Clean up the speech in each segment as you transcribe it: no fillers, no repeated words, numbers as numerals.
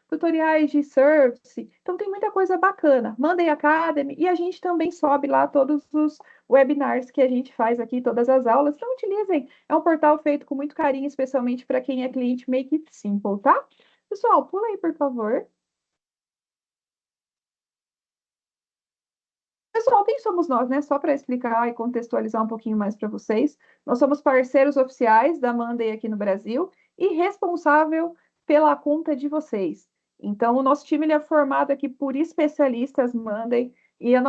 tutoriais de Surface. Então, tem muita coisa bacana. Monday Academy, e a gente também sobe lá todos os webinars que a gente faz aqui, todas as aulas. Então, utilizem. É um portal feito com muito carinho, especialmente para quem é cliente Make It Simple, tá? Pessoal, pula aí, por favor. Pessoal, quem somos nós, né? Só para explicar e contextualizar um pouquinho mais para vocês. Nós somos parceiros oficiais da Monday aqui no Brasil e responsável pela conta de vocês. Então, o nosso time ele é formado aqui por especialistas Monday e a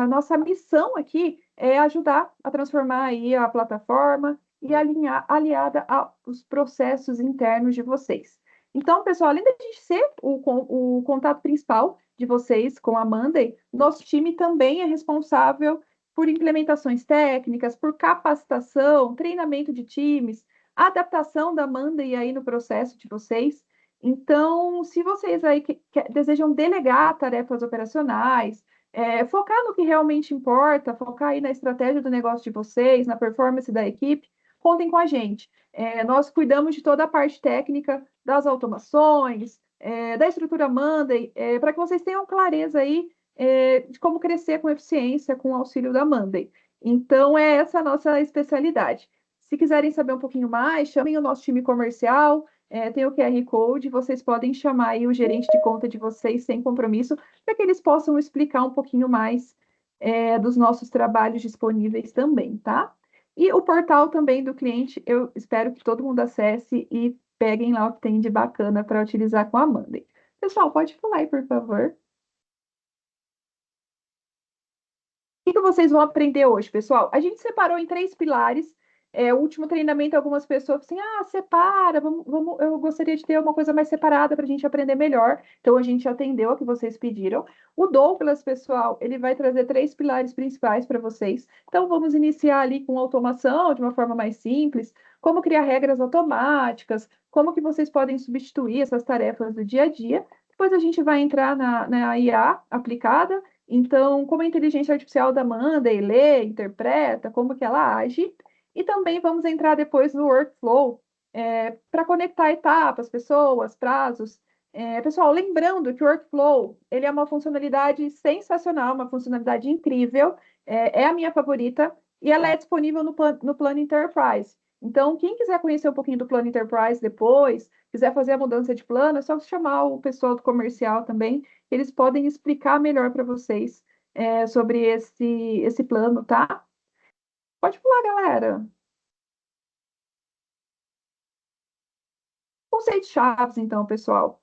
nossa missão aqui é ajudar a transformar aí a plataforma e alinhar, aliada aos processos internos de vocês. Então, pessoal, além da gente ser o contato principal de vocês com a Monday, nosso time também é responsável por implementações técnicas, por capacitação, treinamento de times, adaptação da Monday aí no processo de vocês. Então, se vocês aí desejam delegar tarefas operacionais, focar no que realmente importa, focar aí na estratégia do negócio de vocês, na performance da equipe, contem com a gente. Nós cuidamos de toda a parte técnica das automações, da estrutura Monday, para que vocês tenham clareza aí de como crescer com eficiência com o auxílio da Monday. Então, é essa a nossa especialidade. Se quiserem saber um pouquinho mais, chamem o nosso time comercial, tem o QR Code, vocês podem chamar aí o gerente de conta de vocês sem compromisso, para que eles possam explicar um pouquinho mais dos nossos trabalhos disponíveis também, tá? E o portal também do cliente, eu espero que todo mundo acesse e peguem lá o que tem de bacana para utilizar com a Monday. Pessoal, pode falar aí, por favor. Que vocês vão aprender hoje, pessoal? A gente separou em três pilares. O último treinamento, algumas pessoas assim, separa, eu gostaria de ter uma coisa mais separada para a gente aprender melhor. Então, a gente atendeu o que vocês pediram. O Douglas, pessoal, ele vai trazer três pilares principais para vocês. Então, vamos iniciar ali com automação, de uma forma mais simples, como criar regras automáticas, como que vocês podem substituir essas tarefas do dia a dia. Depois a gente vai entrar na IA aplicada, então, como a inteligência artificial da Monday lê, interpreta, como que ela age, e também vamos entrar depois no workflow, para conectar etapas, pessoas, prazos. Pessoal, lembrando que o workflow, ele é uma funcionalidade sensacional, uma funcionalidade incrível, é a minha favorita, e ela é disponível no plano Enterprise. Então, quem quiser conhecer um pouquinho do plano Enterprise depois, quiser fazer a mudança de plano, é só chamar o pessoal do comercial também, eles podem explicar melhor para vocês sobre esse plano, tá? Pode pular, galera. Conceitos chaves, então, pessoal.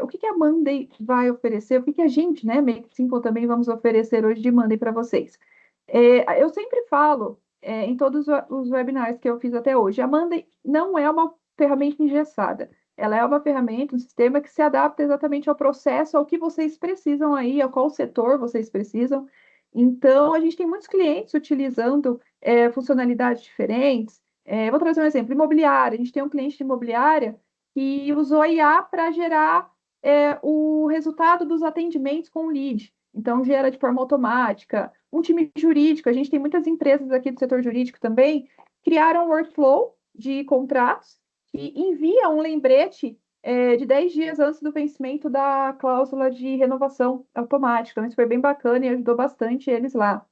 O que que a Monday vai oferecer? O que que a gente, né, Make Simple também vamos oferecer hoje de Monday para vocês? Eu sempre falo, em todos os webinars que eu fiz até hoje, a Monday não é uma ferramenta engessada. Ela é uma ferramenta, um sistema que se adapta exatamente ao processo, ao que vocês precisam aí, a qual setor vocês precisam. Então, a gente tem muitos clientes utilizando funcionalidades diferentes. Vou trazer um exemplo, imobiliária. A gente tem um cliente de imobiliária que usou a IA para gerar o resultado dos atendimentos com o lead. Então, gera de forma automática. Um time jurídico, a gente tem muitas empresas aqui do setor jurídico também, criaram um workflow de contratos que envia um lembrete de 10 dias antes do vencimento da cláusula de renovação automática. Então, isso foi bem bacana e ajudou bastante eles lá.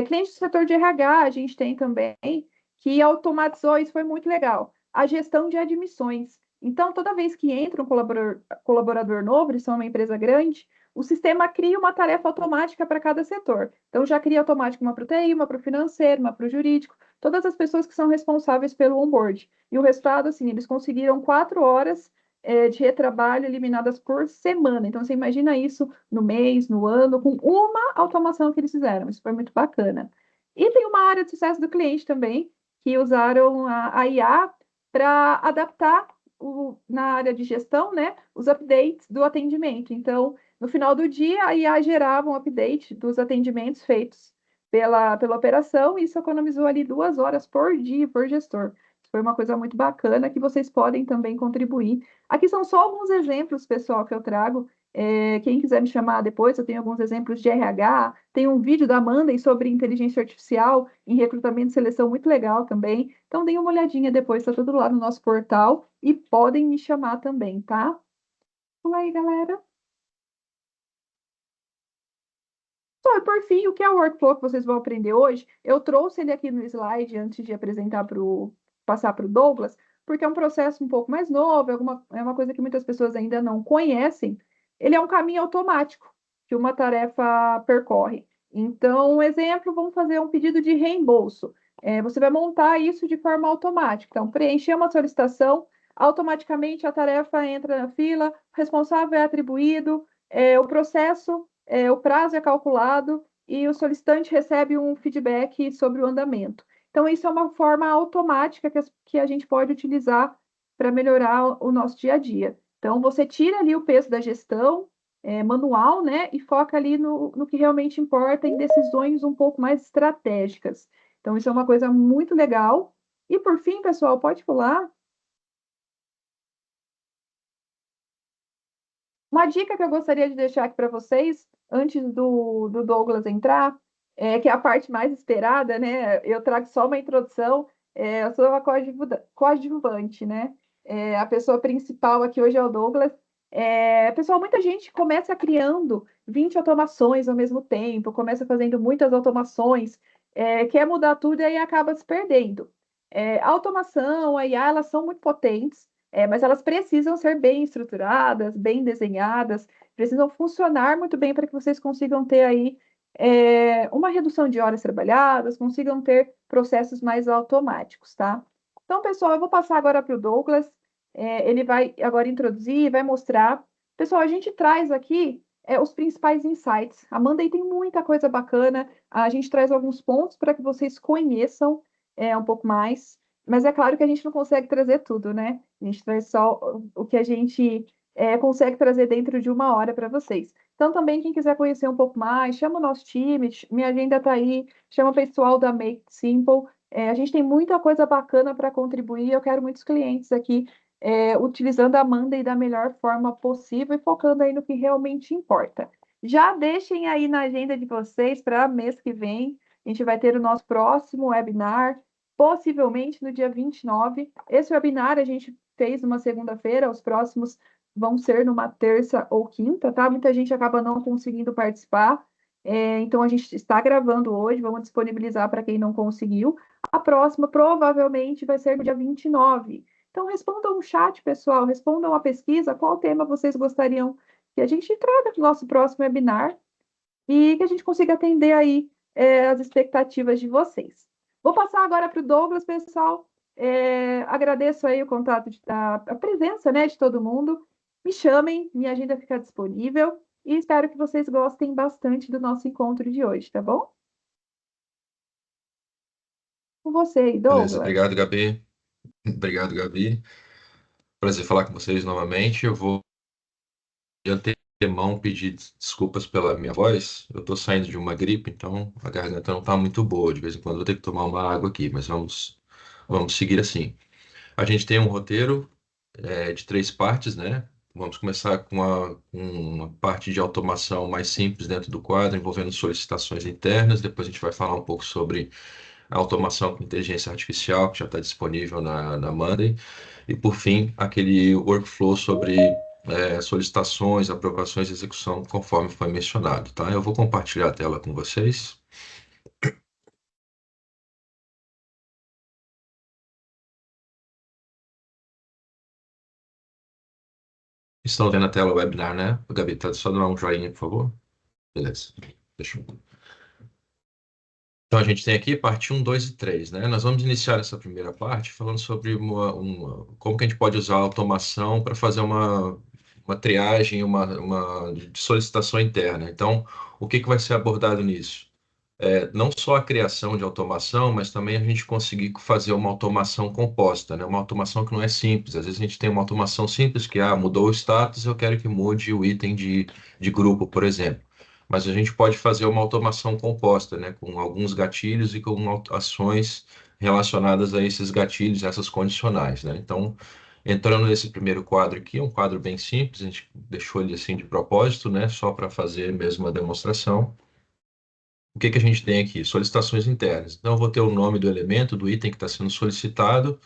Cliente do setor de RH, a gente tem também, que automatizou, isso foi muito legal, a gestão de admissões. Então, toda vez que entra um colaborador novo, eles são uma empresa grande, o sistema cria uma tarefa automática para cada setor. Então, já cria automático uma para o TI, uma para o financeiro, uma para o jurídico, todas as pessoas que são responsáveis pelo onboard. E o resultado, assim, eles conseguiram 4 horas de retrabalho eliminadas por semana. Então, você imagina isso no mês, no ano, com uma automação que eles fizeram. Isso foi muito bacana. E tem uma área de sucesso do cliente também, que usaram a IA para adaptar na área de gestão, né, os updates do atendimento. Então, no final do dia, a IA gerava um update dos atendimentos feitos pela operação, e isso economizou ali 2 horas por dia por gestor. Foi uma coisa muito bacana que vocês podem também contribuir. Aqui são só alguns exemplos, pessoal, que eu trago. Quem quiser me chamar depois, eu tenho alguns exemplos de RH, tem um vídeo da Amanda sobre inteligência artificial em recrutamento e seleção muito legal também. Então, deem uma olhadinha depois, está tudo lá no nosso portal e podem me chamar também, tá? Fala aí, galera. Só, e por fim, o que é o workflow que vocês vão aprender hoje? Eu trouxe ele aqui no slide antes de apresentar passar para o Douglas, porque é um processo um pouco mais novo, é uma coisa que muitas pessoas ainda não conhecem. Ele é um caminho automático que uma tarefa percorre. Então, um exemplo, vamos fazer um pedido de reembolso. Você vai montar isso de forma automática. Então, preencher uma solicitação, automaticamente a tarefa entra na fila, o responsável é atribuído, o processo o prazo é calculado e o solicitante recebe um feedback sobre o andamento. Então, isso é uma forma automática que a gente pode utilizar para melhorar o nosso dia a dia. Então, você tira ali o peso da gestão manual, né, e foca ali no que realmente importa, em decisões um pouco mais estratégicas. Então, isso é uma coisa muito legal. E, por fim, pessoal, pode pular. Uma dica que eu gostaria de deixar aqui para vocês, antes do Douglas entrar, que é a parte mais esperada, né? Eu trago só uma introdução, eu sou uma coadjuvante, né? A pessoa principal aqui hoje é o Douglas. Pessoal, muita gente começa criando 20 automações ao mesmo tempo, começa fazendo muitas automações, quer mudar tudo e aí acaba se perdendo. A automação, a IA, elas são muito potentes, mas elas precisam ser bem estruturadas, bem desenhadas, precisam funcionar muito bem para que vocês consigam ter aí uma redução de horas trabalhadas, consigam ter processos mais automáticos, tá? Então, pessoal, eu vou passar agora para o Douglas, ele vai agora introduzir, vai mostrar. Pessoal, a gente traz aqui os principais insights. A Monday tem muita coisa bacana, a gente traz alguns pontos para que vocês conheçam um pouco mais. Mas é claro que a gente não consegue trazer tudo, né? A gente traz só o que a gente consegue trazer dentro de uma hora para vocês. Então, também, quem quiser conhecer um pouco mais, chama o nosso time, minha agenda está aí, chama o pessoal da Make It Simple. A gente tem muita coisa bacana para contribuir. Eu quero muitos clientes aqui utilizando a Monday da melhor forma possível e focando aí no que realmente importa. Já deixem aí na agenda de vocês para mês que vem. A gente vai ter o nosso próximo webinar possivelmente no dia 29. Esse webinar a gente fez numa segunda-feira, os próximos vão ser numa terça ou quinta, tá? Muita gente acaba não conseguindo participar, então a gente está gravando hoje, vamos disponibilizar para quem não conseguiu. A próxima provavelmente vai ser no dia 29. Então respondam um chat, pessoal, respondam a pesquisa, qual tema vocês gostariam que a gente traga no nosso próximo webinar e que a gente consiga atender aí as expectativas de vocês. Vou passar agora para o Douglas, pessoal. Agradeço aí o contato, a presença, né, de todo mundo. Me chamem, minha agenda fica disponível e espero que vocês gostem bastante do nosso encontro de hoje, tá bom? Com você aí, Beleza, Douglas. obrigado, Gabi. Obrigado, Gabi. Prazer falar com vocês novamente. Eu vou de antemão pedir desculpas pela minha voz. Eu estou saindo de uma gripe, então a garganta não está muito boa. De vez em quando eu vou ter que tomar uma água aqui, mas vamos seguir assim. A gente tem um roteiro de três partes, né? Vamos começar com uma parte de automação mais simples dentro do quadro, envolvendo solicitações internas. Depois a gente vai falar um pouco sobre a automação com inteligência artificial, que já está disponível na Monday. E, por fim, aquele workflow sobre solicitações, aprovações e execução, conforme foi mencionado, tá? Eu vou compartilhar a tela com vocês. Estão vendo a tela webinar, né? Gabi, tá só dar um joinha, por favor. Beleza. Deixa eu... Então, a gente tem aqui parte um, 2 e 3, né? Nós vamos iniciar essa primeira parte falando sobre como que a gente pode usar a automação para fazer uma triagem, uma de solicitação interna. Então, o que que vai ser abordado nisso? Não só a criação de automação, mas também a gente conseguir fazer uma automação composta, né? Uma automação que não é simples. Às vezes a gente tem uma automação simples que, mudou o status, eu quero que mude o item de grupo, por exemplo. Mas a gente pode fazer uma automação composta, né? Com alguns gatilhos e com ações relacionadas a esses gatilhos, essas condicionais, né? Então, entrando nesse primeiro quadro aqui, é um quadro bem simples, a gente deixou ele assim de propósito, né? Só para fazer mesmo a demonstração. O que que a gente tem aqui? Solicitações internas. Então, eu vou ter o nome do elemento, do item que está sendo solicitado,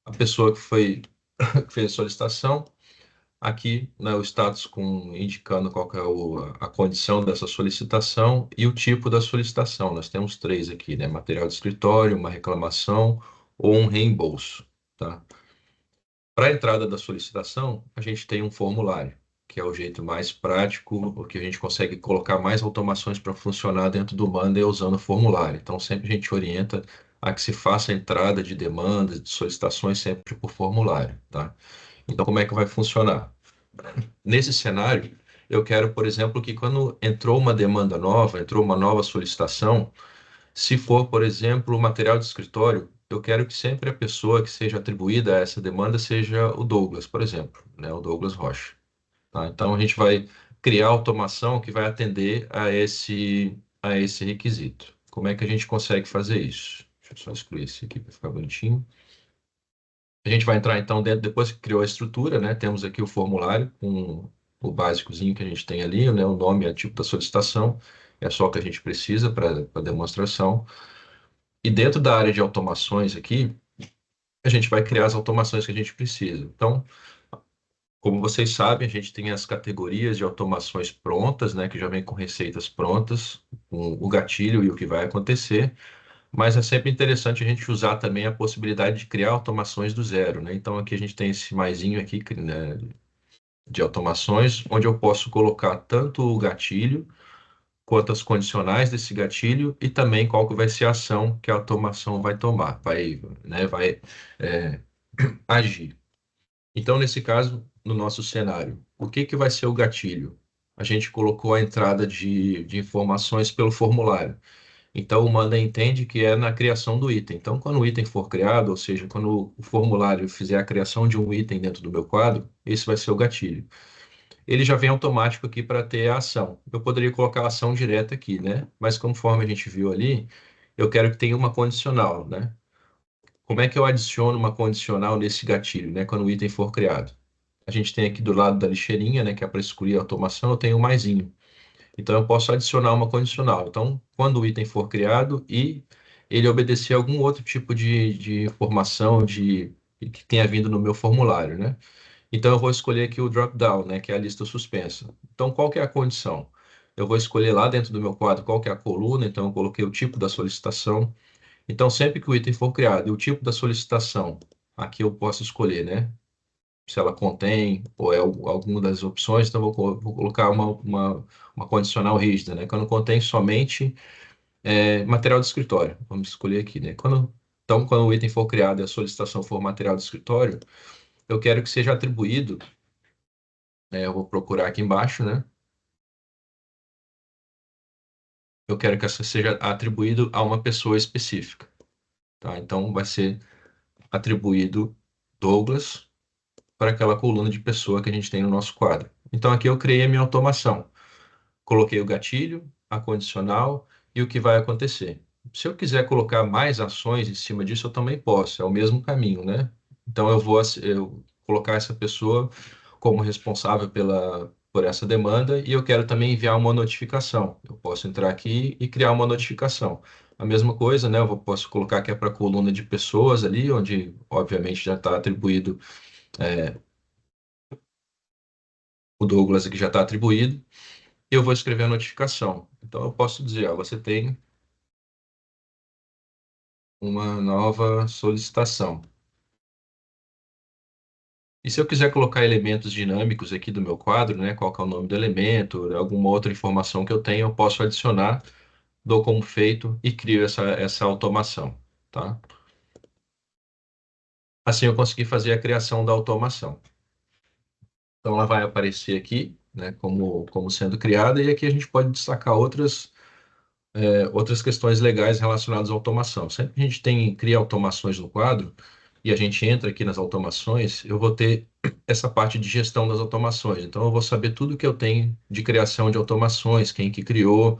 a pessoa que fez a solicitação, Aqui, né, o status indicando qual que é a condição dessa solicitação e o tipo da solicitação. Nós temos três aqui, né? Material de escritório, uma reclamação ou um reembolso, tá? Para a entrada da solicitação, a gente tem um formulário, que é o jeito mais prático, porque a gente consegue colocar mais automações para funcionar dentro do Monday usando o formulário. Então, sempre a gente orienta a que se faça a entrada de demandas, de solicitações sempre por formulário, tá? Então, como é que vai funcionar? Nesse cenário, eu quero, por exemplo, que quando entrou uma demanda nova, entrou uma nova solicitação, se for, por exemplo, o material de escritório, eu quero que sempre a pessoa que seja atribuída a essa demanda seja o Douglas, por exemplo, né? O Douglas Rocha, tá? Então, a gente vai criar automação que vai atender a esse requisito. Como é que a gente consegue fazer isso? Deixa eu só excluir esse aqui para ficar bonitinho. A gente vai entrar então dentro, depois que criou a estrutura, né? Temos aqui o formulário com o básicozinho que a gente tem ali, né? O nome e o tipo da solicitação, é só o que a gente precisa para a demonstração. E dentro da área de automações aqui, a gente vai criar as automações que a gente precisa. Então, como vocês sabem, a gente tem as categorias de automações prontas, né? Que já vem com receitas prontas, com o gatilho e o que vai acontecer. Mas é sempre interessante a gente usar também a possibilidade de criar automações do zero, né? Então aqui a gente tem esse maisinho aqui, né, de automações, onde eu posso colocar tanto o gatilho quanto as condicionais desse gatilho e também qual que vai ser a ação que a automação vai tomar, vai é, agir. Então, nesse caso, no nosso cenário, o que que vai ser o gatilho? A gente colocou a entrada de informações pelo formulário. Então, o Manda entende que é na criação do item. Então, quando o item for criado, ou seja, quando o formulário fizer a criação de um item dentro do meu quadro, esse vai ser o gatilho. Ele já vem automático aqui para ter a ação. Eu poderia colocar a ação direta aqui, né? Mas conforme a gente viu ali, eu quero que tenha uma condicional, né? Como é que eu adiciono uma condicional nesse gatilho, né? Quando o item for criado? A gente tem aqui do lado da lixeirinha, né? Que é para excluir a automação, eu tenho um maisinho. Então, eu posso adicionar uma condicional. Então, quando o item for criado e ele obedecer algum outro tipo de informação que tenha vindo no meu formulário, né? Então, eu vou escolher aqui o drop-down, né? Que é a lista suspensa. Então, qual que é a condição? Eu vou escolher lá dentro do meu quadro qual que é a coluna. Então, eu coloquei o tipo da solicitação. Então, sempre que o item for criado e o tipo da solicitação, aqui eu posso escolher, né? Se ela contém ou é alguma das opções, então vou colocar uma condicional rígida, né? Quando contém somente material de escritório, vamos escolher aqui, né? Então, quando o item for criado e a solicitação for material de escritório, eu quero que seja atribuído, eu vou procurar aqui embaixo, né? Eu quero que essa seja atribuído a uma pessoa específica, tá? Então, vai ser atribuído Douglas para aquela coluna de pessoa que a gente tem no nosso quadro. Então, aqui eu criei a minha automação. Coloquei o gatilho, a condicional e o que vai acontecer. Se eu quiser colocar mais ações em cima disso, eu também posso, é o mesmo caminho, né? Então eu colocar essa pessoa como responsável por essa demanda e eu quero também enviar uma notificação. Eu posso entrar aqui e criar uma notificação. A mesma coisa, né? Posso colocar que é para a coluna de pessoas ali, onde obviamente já está atribuído, o Douglas aqui já está atribuído, e eu vou escrever a notificação. Então eu posso dizer, ó, você tem uma nova solicitação. E se eu quiser colocar elementos dinâmicos aqui do meu quadro, né, qual que é o nome do elemento, alguma outra informação que eu tenho, eu posso adicionar, dou como feito e crio essa automação, tá? Assim eu consegui fazer a criação da automação. Então ela vai aparecer aqui, né, como sendo criada, e aqui a gente pode destacar outras questões legais relacionadas à automação. Sempre que a gente cria automações no quadro e a gente entra aqui nas automações, eu vou ter essa parte de gestão das automações. Então, eu vou saber tudo que eu tenho de criação de automações, quem que criou.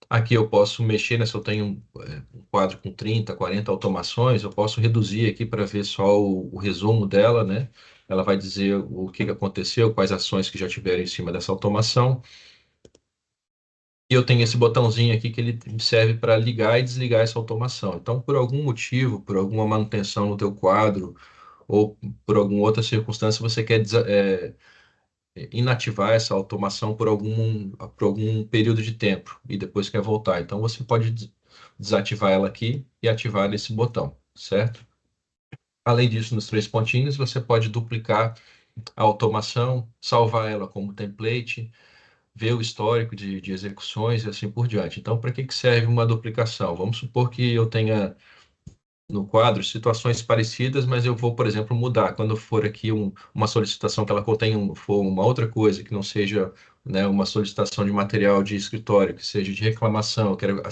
Aqui eu posso mexer, né? Se eu tenho um quadro com 30, 40 automações, eu posso reduzir aqui para ver só o resumo dela, né? Ela vai dizer o que que aconteceu, quais ações que já tiveram em cima dessa automação. E eu tenho esse botãozinho aqui que ele serve para ligar e desligar essa automação. Então, por algum motivo, por alguma manutenção no teu quadro ou por alguma outra circunstância, você quer inativar essa automação por algum período de tempo e depois quer voltar. Então você pode desativar ela aqui e ativar nesse botão, certo? Além disso, nos três pontinhos, você pode duplicar a automação, salvar ela como template, ver o histórico de execuções e assim por diante. Então, para que que serve uma duplicação? Vamos supor que eu tenha no quadro situações parecidas, mas eu vou, por exemplo, mudar. Quando for aqui uma solicitação que ela contém for uma outra coisa, que não seja, né, uma solicitação de material de escritório, que seja de reclamação, eu quero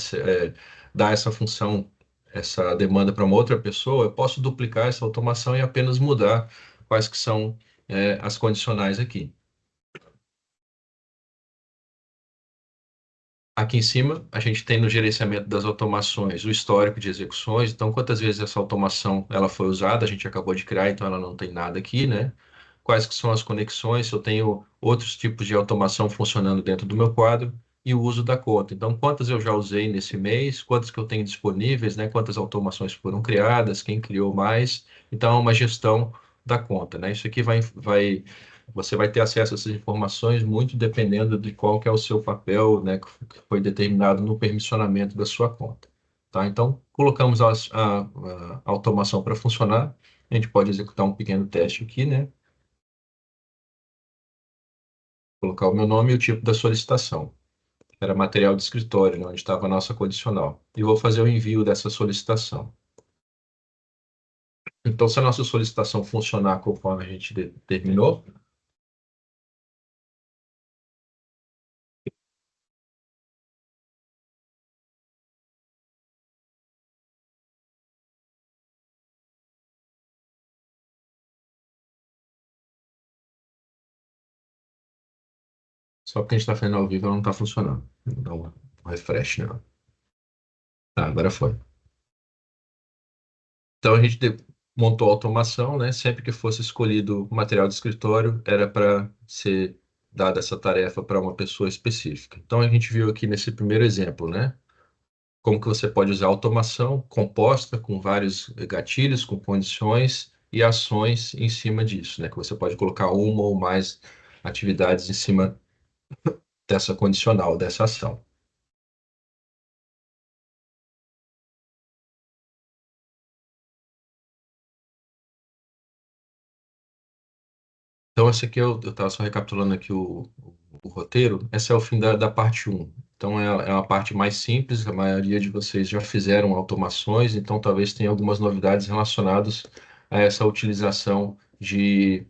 dar essa função, essa demanda para uma outra pessoa, eu posso duplicar essa automação e apenas mudar quais que são, as condicionais aqui. Aqui em cima, a gente tem no gerenciamento das automações o histórico de execuções. Então, quantas vezes essa automação ela foi usada, a gente acabou de criar, então ela não tem nada aqui, né? Quais que são as conexões, se eu tenho outros tipos de automação funcionando dentro do meu quadro e o uso da conta. Então, quantas eu já usei nesse mês, quantas que eu tenho disponíveis, né? Quantas automações foram criadas, quem criou mais. Então, é uma gestão da conta, né? Isso aqui você vai ter acesso a essas informações muito dependendo de qual que é o seu papel, né, que foi determinado no permissionamento da sua conta. Tá? Então, colocamos a automação para funcionar. A gente pode executar um pequeno teste aqui, né? Colocar o meu nome e o tipo da solicitação. Era material de escritório, né, onde estava a nossa condicional. E vou fazer o envio dessa solicitação. Então, se a nossa solicitação funcionar conforme a gente determinou, só porque a gente está fazendo ao vivo, ela não está funcionando. Vou dar um refresh, né? Tá, agora foi. Então a gente montou a automação, né? Sempre que fosse escolhido o material de escritório, era para ser dada essa tarefa para uma pessoa específica. Então a gente viu aqui nesse primeiro exemplo, né? Como que você pode usar automação composta com vários gatilhos, com condições e ações em cima disso, né? Que você pode colocar uma ou mais atividades em cima dessa condicional, dessa ação. Então, esse aqui eu estava só recapitulando aqui o roteiro. Esse é o fim da parte um. Então, é uma parte mais simples. A maioria de vocês já fizeram automações, então talvez tenha algumas novidades relacionadas a essa utilização de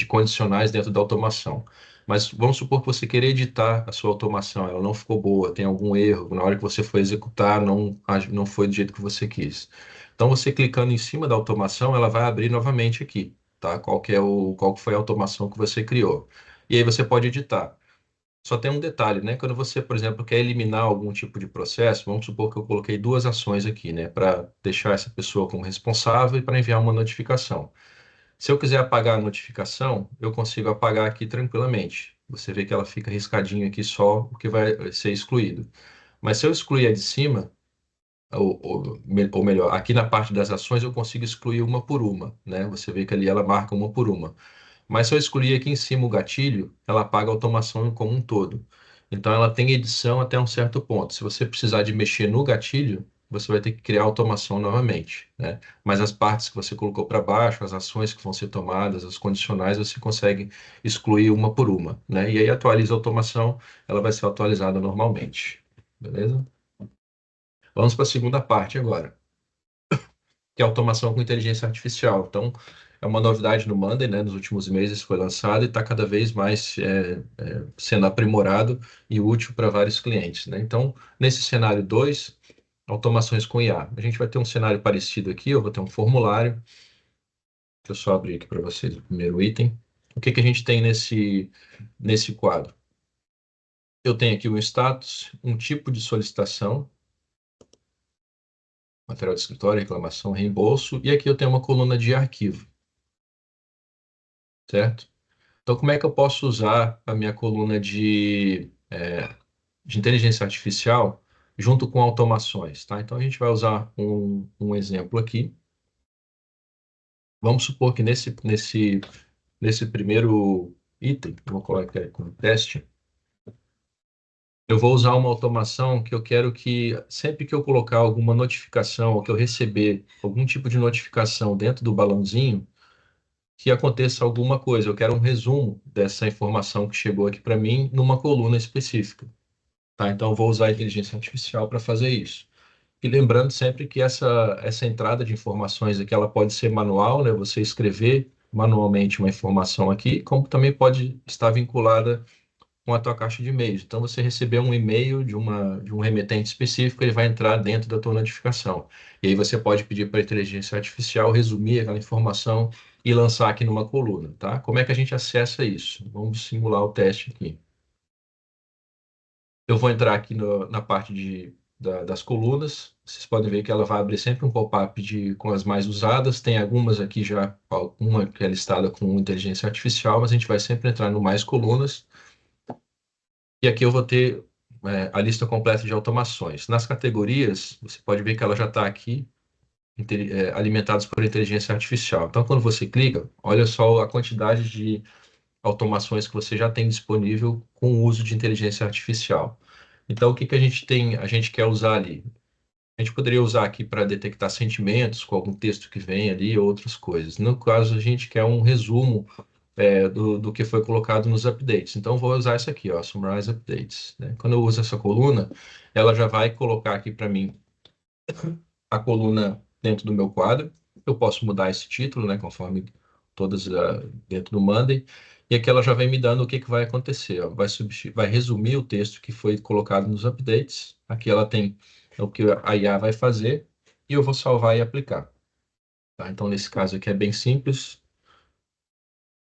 condicionais dentro da automação. Mas vamos supor que você queira editar a sua automação, ela não ficou boa, tem algum erro, na hora que você foi executar, não foi do jeito que você quis. Então, você clicando em cima da automação, ela vai abrir novamente aqui, tá? Qual que foi a automação que você criou. E aí você pode editar. Só tem um detalhe, né? Quando você, por exemplo, quer eliminar algum tipo de processo, vamos supor que eu coloquei duas ações aqui, né? Para deixar essa pessoa como responsável e para enviar uma notificação. Se eu quiser apagar a notificação, eu consigo apagar aqui tranquilamente. Você vê que ela fica riscadinho aqui só o que vai ser excluído. Mas se eu excluir a de cima, ou melhor, aqui na parte das ações eu consigo excluir uma por uma, né? Você vê que ali ela marca uma por uma. Mas se eu escolher aqui em cima o gatilho, ela apaga a automação como um todo. Então ela tem edição até um certo ponto. Se você precisar de mexer no gatilho, você vai ter que criar a automação novamente, né? Mas as partes que você colocou para baixo, as ações que vão ser tomadas, as condicionais, você consegue excluir uma por uma, né? E aí atualiza a automação, ela vai ser atualizada normalmente. Beleza? Vamos para a segunda parte agora, que é automação com inteligência artificial. Então, é uma novidade no Monday, né? Nos últimos meses foi lançado e está cada vez mais sendo aprimorado e útil para vários clientes, né? Então, nesse cenário 2, automações com IA. A gente vai ter um cenário parecido aqui, eu vou ter um formulário. Deixa eu só abrir aqui para vocês o primeiro item. O que que a gente tem nesse quadro? Eu tenho aqui um status, um tipo de solicitação, material de escritório, reclamação, reembolso, e aqui eu tenho uma coluna de arquivo, certo? Então, como é que eu posso usar a minha coluna de inteligência artificial junto com automações, tá? Então, a gente vai usar um exemplo aqui. Vamos supor que nesse primeiro item, vou colocar aqui como teste, eu vou usar uma automação que eu quero que sempre que eu colocar alguma notificação ou que eu receber algum tipo de notificação dentro do balãozinho, que aconteça alguma coisa. Eu quero um resumo dessa informação que chegou aqui para mim numa coluna específica. Tá? Então, eu vou usar a inteligência artificial para fazer isso. E lembrando sempre que essa entrada de informações aqui, ela pode ser manual, né? Você escrever manualmente uma informação aqui, como também pode estar vinculada com a tua caixa de e-mails. Então, você receber um e-mail de um remetente específico, ele vai entrar dentro da tua notificação. E aí você pode pedir para a inteligência artificial resumir aquela informação e lançar aqui numa coluna, tá? Como é que a gente acessa isso? Vamos simular o teste aqui. Eu vou entrar aqui na parte das colunas. Vocês podem ver que ela vai abrir sempre um pop-up com as mais usadas. Tem algumas aqui já, uma que é listada com inteligência artificial, mas a gente vai sempre entrar no mais colunas. E aqui eu vou ter a lista completa de automações. Nas categorias, você pode ver que ela já está aqui, alimentadas por inteligência artificial. Então, quando você clica, olha só a quantidade de automações que você já tem disponível com o uso de inteligência artificial. Então, o que que a gente tem, a gente quer usar ali? A gente poderia usar aqui para detectar sentimentos com algum texto que vem ali, ou outras coisas. No caso, a gente quer um resumo do que foi colocado nos updates. Então, vou usar essa aqui, ó, Summarize Updates, né? Quando eu uso essa coluna, ela já vai colocar aqui para mim a coluna dentro do meu quadro. Eu posso mudar esse título, né, conforme todas dentro do Monday. E aqui ela já vem me dando o que que vai acontecer. Ó. Vai resumir o texto que foi colocado nos updates. Aqui ela tem o que a IA vai fazer e eu vou salvar e aplicar. Tá? Então, nesse caso aqui é bem simples.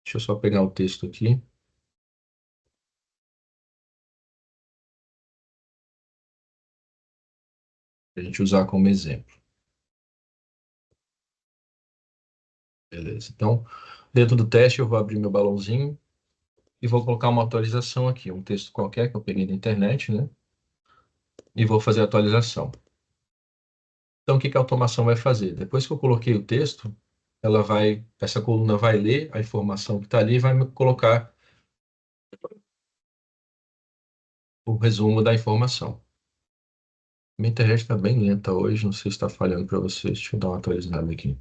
Deixa eu só pegar o texto aqui para a gente usar como exemplo. Beleza. Então, dentro do teste, eu vou abrir meu balãozinho e vou colocar uma atualização aqui, um texto qualquer que eu peguei da internet, né? E vou fazer a atualização. Então, o que que a automação vai fazer? Depois que eu coloquei o texto, essa coluna vai ler a informação que está ali e vai me colocar o resumo da informação. Minha internet está bem lenta hoje, não sei se está falhando para vocês. Deixa eu dar uma atualizada aqui.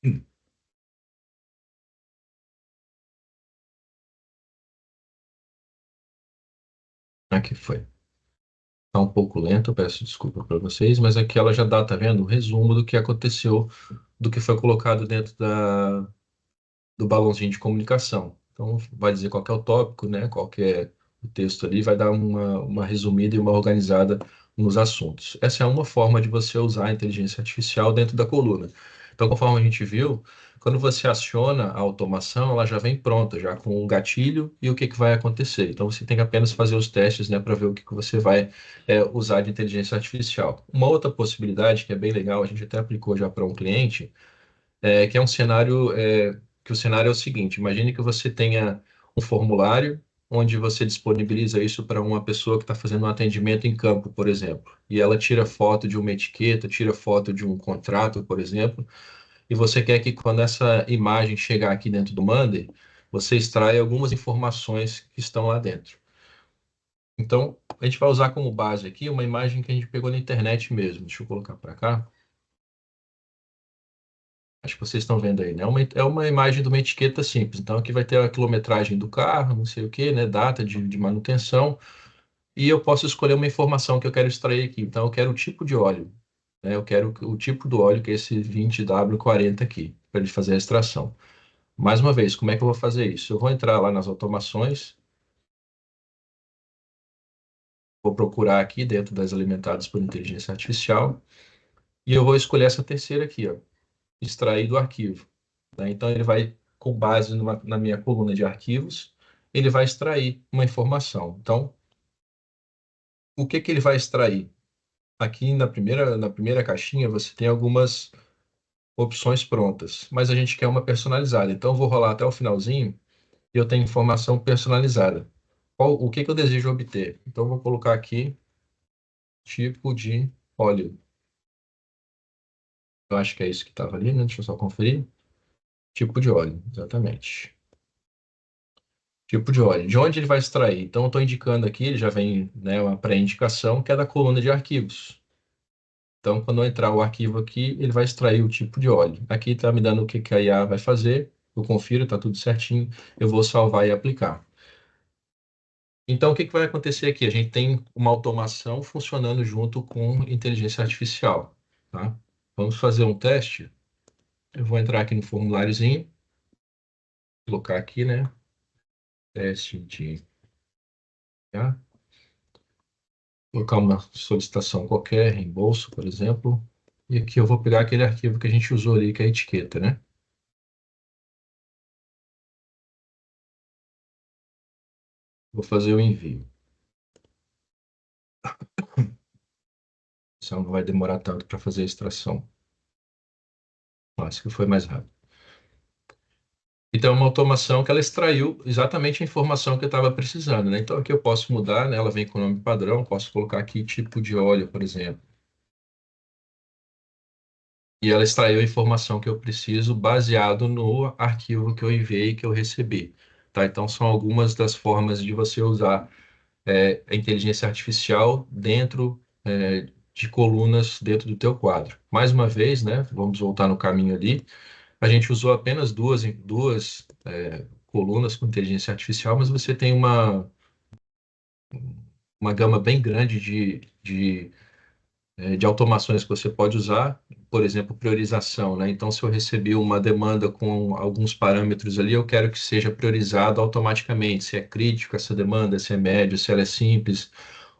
Hum, Aqui foi. Está um pouco lento, eu peço desculpa para vocês, mas aqui ela já dá, tá vendo? O resumo do que aconteceu, do que foi colocado dentro do balãozinho de comunicação. Então, vai dizer qual que é o tópico, né? Qual que é o texto ali, vai dar uma resumida e uma organizada nos assuntos. Essa é uma forma de você usar a inteligência artificial dentro da coluna. Então, conforme a gente viu, quando você aciona a automação, ela já vem pronta, já com o gatilho e o que que vai acontecer. Então, você tem que apenas fazer os testes, né, para ver o que que você vai usar de inteligência artificial. Uma outra possibilidade que é bem legal, a gente até aplicou já para um cliente, que é um cenário, que o cenário é o seguinte: imagine que você tenha um formulário onde você disponibiliza isso para uma pessoa que está fazendo um atendimento em campo, por exemplo, e ela tira foto de uma etiqueta, tira foto de um contrato, por exemplo, e você quer que quando essa imagem chegar aqui dentro do Monday, você extraia algumas informações que estão lá dentro. Então, a gente vai usar como base aqui uma imagem que a gente pegou na internet mesmo. Deixa eu colocar para cá. Acho que vocês estão vendo aí, né? É uma imagem de uma etiqueta simples. Então, aqui vai ter a quilometragem do carro, não sei o quê, né? Data de manutenção. E eu posso escolher uma informação que eu quero extrair aqui. Então, eu quero o tipo de óleo, né? Eu quero o tipo do óleo, que é esse 20W40 aqui, para ele fazer a extração. Mais uma vez, como é que eu vou fazer isso? Eu vou entrar lá nas automações, vou procurar aqui dentro das alimentadas por inteligência artificial, e eu vou escolher essa terceira aqui, ó, extrair do arquivo. Né? Então, ele vai, com base na minha coluna de arquivos, ele vai extrair uma informação. Então, o que que ele vai extrair? Aqui na primeira caixinha, você tem algumas opções prontas, mas a gente quer uma personalizada. Então, eu vou rolar até o finalzinho e eu tenho informação personalizada. O que que eu desejo obter? Então, eu vou colocar aqui tipo de óleo. Eu acho que é isso que estava ali, né? Deixa eu só conferir. Tipo de óleo, exatamente. Tipo de óleo. De onde ele vai extrair? Então, eu estou indicando aqui, ele já vem, né, uma pré-indicação, que é da coluna de arquivos. Então, quando eu entrar o arquivo aqui, ele vai extrair o tipo de óleo. Aqui está me dando o que que a IA vai fazer. Eu confiro, está tudo certinho. Eu vou salvar e aplicar. Então, o que que vai acontecer aqui? A gente tem uma automação funcionando junto com inteligência artificial, tá? Vamos fazer um teste. Eu vou entrar aqui no formuláriozinho, colocar aqui, né? Teste de, tá? Colocar uma solicitação qualquer, reembolso, por exemplo. E aqui eu vou pegar aquele arquivo que a gente usou ali, que é a etiqueta, né? Vou fazer o envio. Então não vai demorar tanto para fazer a extração. Acho que foi mais rápido. Então, é uma automação que ela extraiu exatamente a informação que eu estava precisando, né? Então, aqui eu posso mudar, né? Ela vem com o nome padrão, posso colocar aqui tipo de óleo, por exemplo. E ela extraiu a informação que eu preciso baseado no arquivo que eu enviei, que eu recebi. Tá? Então, são algumas das formas de você usar a inteligência artificial dentro de colunas dentro do teu quadro. Mais uma vez, né? Vamos voltar no caminho ali. A gente usou apenas duas colunas com inteligência artificial, mas você tem uma gama bem grande de automações que você pode usar, por exemplo, priorização, né? Então, se eu recebi uma demanda com alguns parâmetros ali, eu quero que seja priorizado automaticamente, se é crítico essa demanda, se é médio, se ela é simples,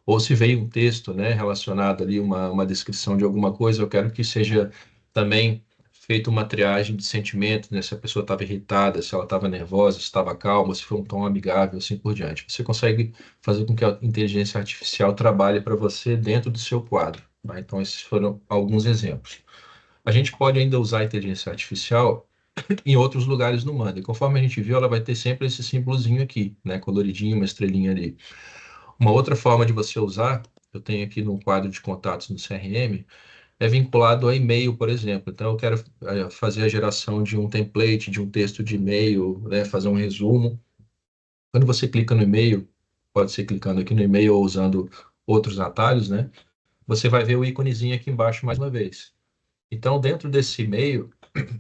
ou se veio um texto, né, relacionado ali, uma descrição de alguma coisa, eu quero que seja também feita uma triagem de sentimentos, né? Se a pessoa estava irritada, se ela estava nervosa, se estava calma, se foi um tom amigável, assim por diante. Você consegue fazer com que a inteligência artificial trabalhe para você dentro do seu quadro, tá? Então, esses foram alguns exemplos. A gente pode ainda usar a inteligência artificial em outros lugares no Manda. E conforme a gente viu, ela vai ter sempre esse símbolozinho aqui, né? Coloridinho, uma estrelinha ali. Uma outra forma de você usar, eu tenho aqui no quadro de contatos no CRM, é vinculado a e-mail, por exemplo. Então, eu quero fazer a geração de um template, de um texto de e-mail, né? Fazer um resumo. Quando você clica no e-mail, pode ser clicando aqui no e-mail ou usando outros atalhos, né? Você vai ver o íconezinho aqui embaixo mais uma vez. Então, dentro desse e-mail,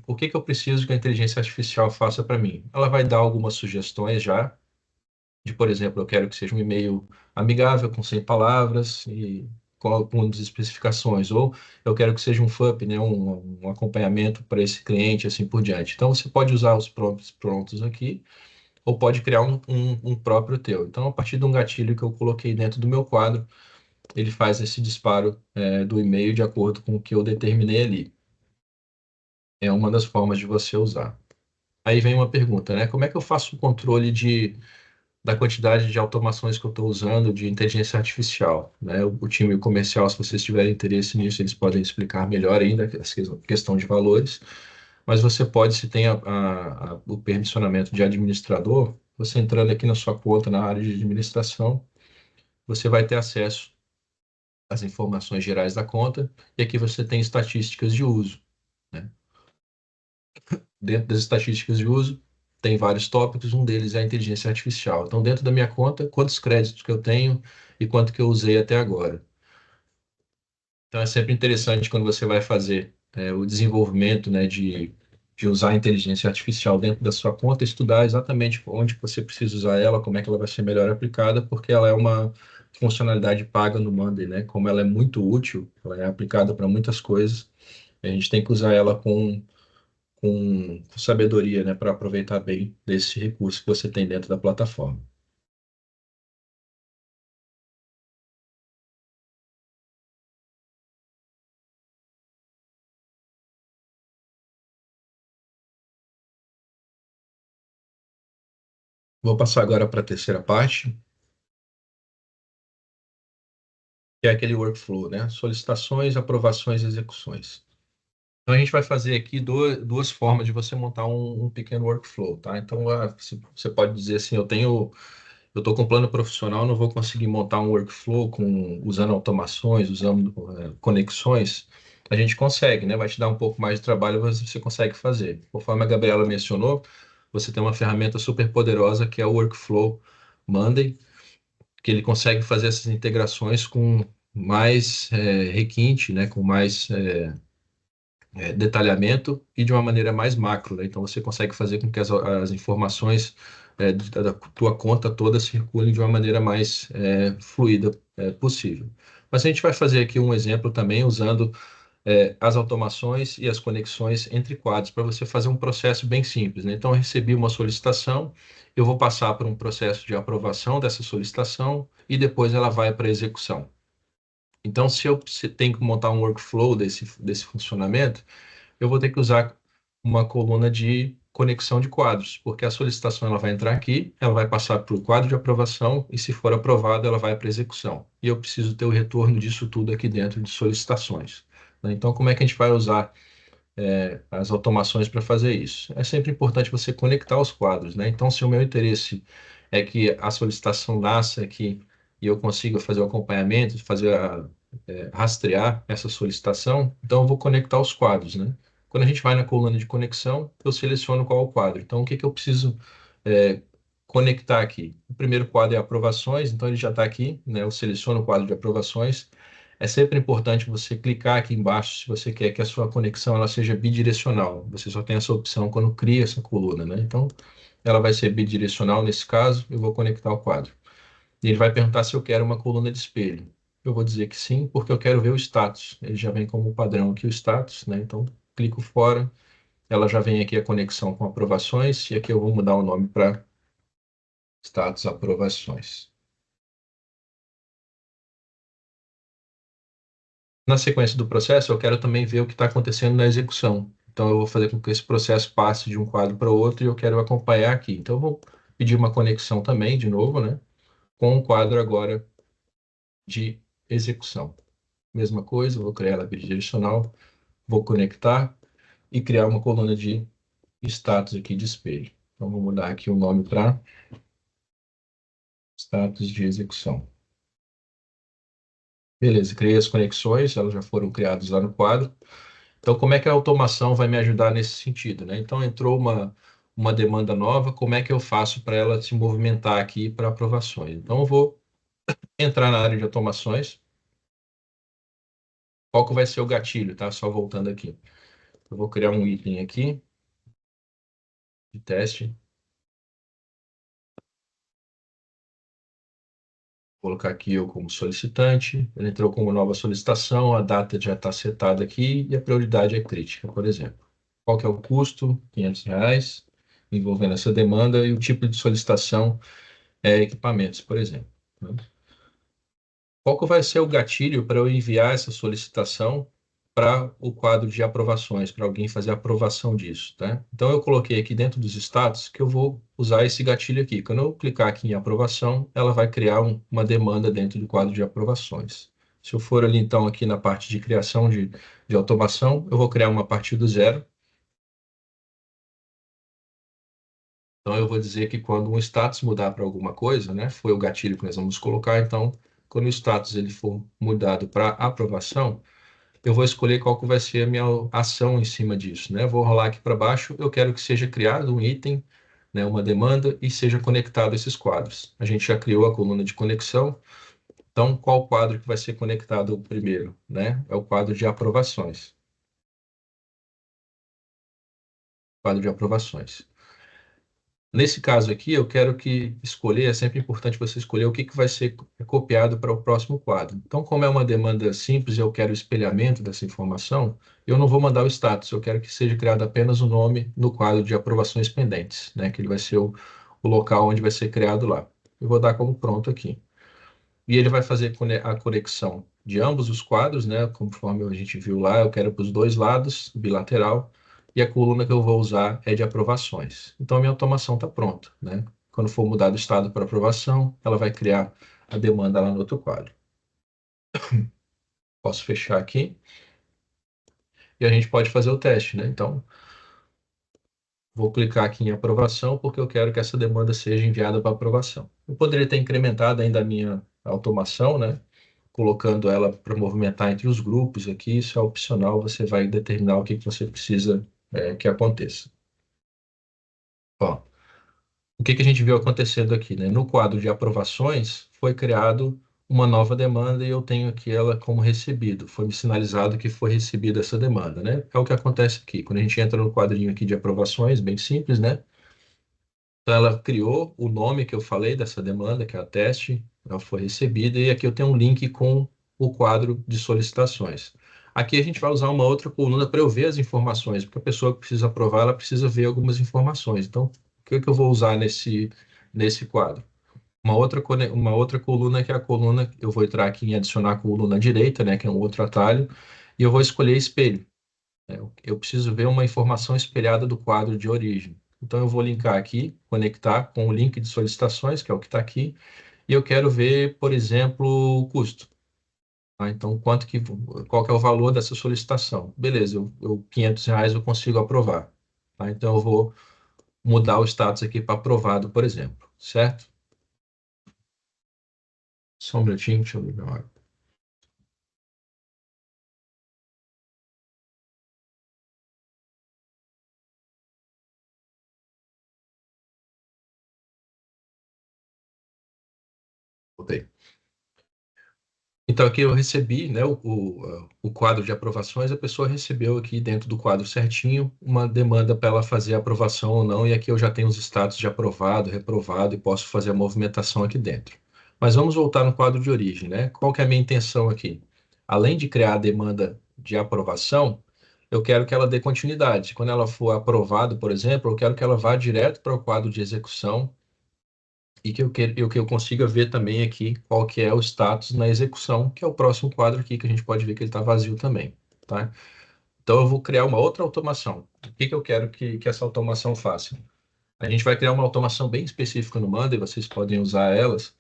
o que que eu preciso que a inteligência artificial faça para mim? Ela vai dar algumas sugestões já, de, por exemplo, eu quero que seja um e-mail amigável, com 100 palavras e com algumas especificações, ou eu quero que seja um FUP, né, um acompanhamento para esse cliente, assim por diante. Então, você pode usar os prompts prontos aqui, ou pode criar um próprio teu. Então, a partir de um gatilho que eu coloquei dentro do meu quadro, ele faz esse disparo do e-mail de acordo com o que eu determinei ali. É uma das formas de você usar. Aí vem uma pergunta, né? Como é que eu faço o controle da quantidade de automações que eu estou usando de inteligência artificial, né? O time comercial, se vocês tiverem interesse nisso, eles podem explicar melhor ainda essa questão de valores. Mas você pode, se tem o permissionamento de administrador, você entrando aqui na sua conta na área de administração, você vai ter acesso às informações gerais da conta e aqui você tem estatísticas de uso, né? Dentro das estatísticas de uso, tem vários tópicos, um deles é a inteligência artificial. Então, dentro da minha conta, quantos créditos que eu tenho e quanto que eu usei até agora. Então, é sempre interessante quando você vai fazer o desenvolvimento, né, de usar a inteligência artificial dentro da sua conta, estudar exatamente onde que você precisa usar ela, como é que ela vai ser melhor aplicada, porque ela é uma funcionalidade paga no Monday, né? Como ela é muito útil, ela é aplicada para muitas coisas, a gente tem que usar ela com sabedoria, né, para aproveitar bem desse recurso que você tem dentro da plataforma. Vou passar agora para a terceira parte, que é aquele workflow, né? Solicitações, aprovações e execuções. Então, a gente vai fazer aqui duas formas de você montar um pequeno workflow, tá? Então, você pode dizer assim, eu estou com um plano profissional, não vou conseguir montar um workflow usando automações, usando conexões. A gente consegue, né? Vai te dar um pouco mais de trabalho, mas você consegue fazer. Conforme a Gabriela mencionou, você tem uma ferramenta super poderosa que é o Workflow Monday, que ele consegue fazer essas integrações com mais requinte, né? Com mais detalhamento e de uma maneira mais macro, né? Então você consegue fazer com que as informações da tua conta toda circulem de uma maneira mais fluida possível. Mas a gente vai fazer aqui um exemplo também usando as automações e as conexões entre quadros para você fazer um processo bem simples, né? Então eu recebi uma solicitação, eu vou passar por um processo de aprovação dessa solicitação e depois ela vai para execução. Então, se tenho que montar um workflow desse funcionamento, eu vou ter que usar uma coluna de conexão de quadros, porque a solicitação ela vai entrar aqui, ela vai passar para o quadro de aprovação e, se for aprovada, ela vai para execução. E eu preciso ter o retorno disso tudo aqui dentro de solicitações, né? Então, como é que a gente vai usar as automações para fazer isso? É sempre importante você conectar os quadros, né? Então, se o meu interesse é que a solicitação nasça aqui e eu consiga fazer o acompanhamento, rastrear essa solicitação, então eu vou conectar os quadros, né? Quando a gente vai na coluna de conexão, eu seleciono qual é o quadro. Então, o que que eu preciso é, conectar aqui? O primeiro quadro é aprovações, então ele já está aqui, né? Eu seleciono o quadro de aprovações. É sempre importante você clicar aqui embaixo se você quer que a sua conexão ela seja bidirecional. Você só tem essa opção quando cria essa coluna, né? Então, ela vai ser bidirecional nesse caso, eu vou conectar o quadro. E ele vai perguntar se eu quero uma coluna de espelho. Eu vou dizer que sim, porque eu quero ver o status. Ele já vem como padrão aqui o status, né? Então, clico fora, ela já vem aqui a conexão com aprovações, e aqui eu vou mudar o nome para status aprovações. Na sequência do processo, eu quero também ver o que está acontecendo na execução. Então, eu vou fazer com que esse processo passe de um quadro para o outro e eu quero acompanhar aqui. Então, eu vou pedir uma conexão também, de novo, né? Com o quadro agora de execução. Mesma coisa, vou criar ela bidirecional, vou conectar e criar uma coluna de status aqui de espelho. Então, vou mudar aqui o nome para status de execução. Beleza, criei as conexões, elas já foram criadas lá no quadro. Então, como é que a automação vai me ajudar nesse sentido, né? Então, entrou uma demanda nova, como é que eu faço para ela se movimentar aqui para aprovações? Então, eu vou entrar na área de automações. Qual que vai ser o gatilho, tá? Só voltando aqui. Eu vou criar um item aqui de teste. Vou colocar aqui eu como solicitante. Ele entrou como nova solicitação, a data já está setada aqui e a prioridade é crítica, por exemplo. Qual que é o custo? R$ 500, envolvendo essa demanda, e o tipo de solicitação é equipamentos, por exemplo, né? Qual que vai ser o gatilho para eu enviar essa solicitação para o quadro de aprovações, para alguém fazer a aprovação disso, tá? Então, eu coloquei aqui dentro dos status que eu vou usar esse gatilho aqui. Quando eu clicar aqui em aprovação, ela vai criar uma demanda dentro do quadro de aprovações. Se eu for ali, então, aqui na parte de criação de automação, eu vou criar uma a partir do zero. Então, eu vou dizer que quando um status mudar para alguma coisa, né, foi o gatilho que nós vamos colocar. Então, quando o status ele for mudado para aprovação, eu vou escolher qual que vai ser a minha ação em cima disso, né? Vou rolar aqui para baixo, eu quero que seja criado um item, né, uma demanda, e seja conectado a esses quadros. A gente já criou a coluna de conexão, então qual quadro que vai ser conectado primeiro, né? É o quadro de aprovações. Quadro de aprovações. Nesse caso aqui, eu quero que escolher, é sempre importante você escolher o que que vai ser copiado para o próximo quadro. Então, como é uma demanda simples e eu quero o espelhamento dessa informação, eu não vou mandar o status, eu quero que seja criado apenas o nome no quadro de aprovações pendentes, né? Que ele vai ser o local onde vai ser criado lá. Eu vou dar como pronto aqui. E ele vai fazer a conexão de ambos os quadros, né? Conforme a gente viu lá, eu quero para os dois lados, bilateral, e a coluna que eu vou usar é de aprovações. Então, a minha automação está pronta, né? Quando for mudar do estado para aprovação, ela vai criar a demanda lá no outro quadro. Posso fechar aqui e a gente pode fazer o teste, né? Então, vou clicar aqui em aprovação porque eu quero que essa demanda seja enviada para aprovação. Eu poderia ter incrementado ainda a minha automação, né? Colocando ela para movimentar entre os grupos aqui, isso é opcional, você vai determinar o que que você precisa que aconteça. Ó, o que que a gente viu acontecendo aqui, né? No quadro de aprovações, foi criado uma nova demanda e eu tenho aqui ela como recebido. Foi me sinalizado que foi recebida essa demanda, né? É o que acontece aqui. Quando a gente entra no quadrinho aqui de aprovações, bem simples, né? Então, ela criou o nome que eu falei dessa demanda, que é a teste, ela foi recebida, e aqui eu tenho um link com o quadro de solicitações. Aqui a gente vai usar uma outra coluna para eu ver as informações, porque a pessoa que precisa aprovar, ela precisa ver algumas informações. Então, o que que eu vou usar nesse quadro? Uma outra coluna que é a coluna, eu vou entrar aqui em adicionar a coluna direita, né, que é um outro atalho, e eu vou escolher espelho. Eu preciso ver uma informação espelhada do quadro de origem. Então, eu vou linkar aqui, conectar com o link de solicitações, que é o que está aqui, e eu quero ver, por exemplo, o custo. Tá? Então, qual que é o valor dessa solicitação? Beleza, R$ 500 eu consigo aprovar. Tá? Então, eu vou mudar o status aqui para aprovado, por exemplo, certo? Só um minutinho, deixa eu ver minha hora. Voltei. Então, aqui eu recebi, né, o quadro de aprovações, a pessoa recebeu aqui dentro do quadro certinho uma demanda para ela fazer a aprovação ou não, e aqui eu já tenho os status de aprovado, reprovado e posso fazer a movimentação aqui dentro. Mas vamos voltar no quadro de origem, né? Qual que é a minha intenção aqui? Além de criar a demanda de aprovação, eu quero que ela dê continuidade. Quando ela for aprovada, por exemplo, eu quero que ela vá direto para o quadro de execução e que eu consiga ver também aqui qual que é o status na execução, que é o próximo quadro aqui, que a gente pode ver que ele está vazio também, tá? Então, eu vou criar uma outra automação. O que que eu quero que essa automação faça? A gente vai criar uma automação bem específica no Monday, vocês podem usar elas,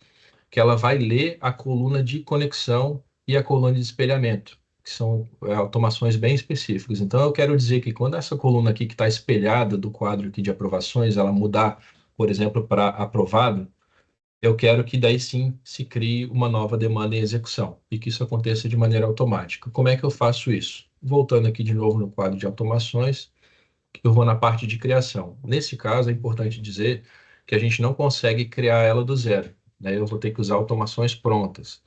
que ela vai ler a coluna de conexão e a coluna de espelhamento, que são automações bem específicas. Então, eu quero dizer que quando essa coluna aqui que está espelhada do quadro aqui de aprovações, ela mudar, por exemplo, para aprovado, eu quero que daí sim se crie uma nova demanda em execução e que isso aconteça de maneira automática. Como é que eu faço isso? Voltando aqui de novo no quadro de automações, eu vou na parte de criação. Nesse caso, é importante dizer que a gente não consegue criar ela do zero, né? Eu vou ter que usar automações prontas.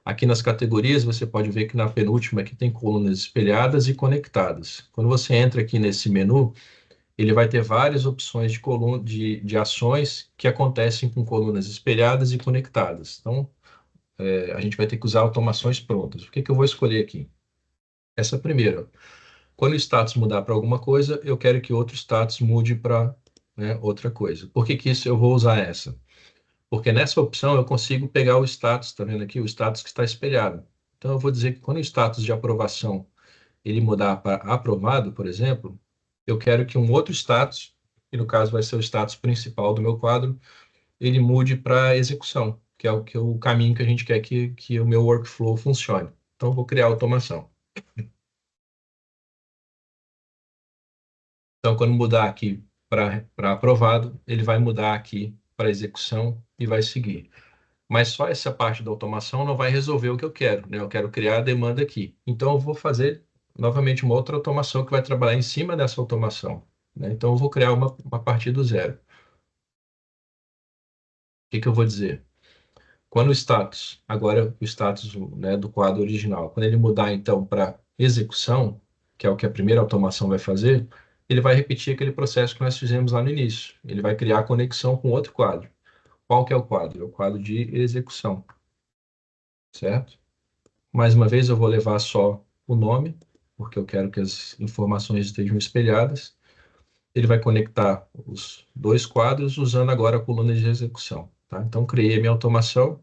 Aqui nas categorias, você pode ver que na penúltima aqui tem colunas espelhadas e conectadas. Quando você entra aqui nesse menu, ele vai ter várias opções de coluna de ações que acontecem com colunas espelhadas e conectadas. Então, a gente vai ter que usar automações prontas. O que que eu vou escolher aqui? Essa primeira. Quando o status mudar para alguma coisa, eu quero que outro status mude para, né, outra coisa. Por que que isso eu vou usar essa? Porque nessa opção eu consigo pegar o status, tá vendo aqui? O status que está espelhado. Então, eu vou dizer que quando o status de aprovação ele mudar para aprovado, por exemplo, eu quero que um outro status, que no caso vai ser o status principal do meu quadro, ele mude para execução, que é o caminho que a gente quer que o meu workflow funcione. Então, eu vou criar automação. Então, quando mudar aqui para aprovado, ele vai mudar aqui para execução e vai seguir. Mas só essa parte da automação não vai resolver o que eu quero, né? Eu quero criar a demanda aqui. Então, eu vou fazer novamente uma outra automação que vai trabalhar em cima dessa automação, né? Então, eu vou criar uma partir do zero. O que que eu vou dizer? Quando o status, agora o status, né, do quadro original, quando ele mudar então para execução, que é o que a primeira automação vai fazer, ele vai repetir aquele processo que nós fizemos lá no início. Ele vai criar a conexão com outro quadro. Qual que é o quadro? É o quadro de execução, certo? Mais uma vez eu vou levar só o nome, porque eu quero que as informações estejam espelhadas. Ele vai conectar os dois quadros usando agora a coluna de execução, tá? Então criei a minha automação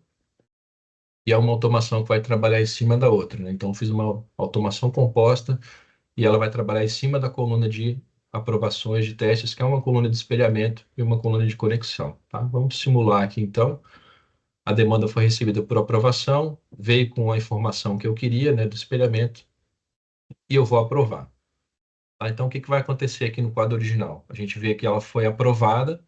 e é uma automação que vai trabalhar em cima da outra, né? Então, eu fiz uma automação composta e ela vai trabalhar em cima da coluna de aprovações de testes, que é uma coluna de espelhamento e uma coluna de conexão, tá? Vamos simular aqui, então. A demanda foi recebida por aprovação, veio com a informação que eu queria, né, do espelhamento, e eu vou aprovar. Tá? Então, o que que vai acontecer aqui no quadro original? A gente vê que ela foi aprovada,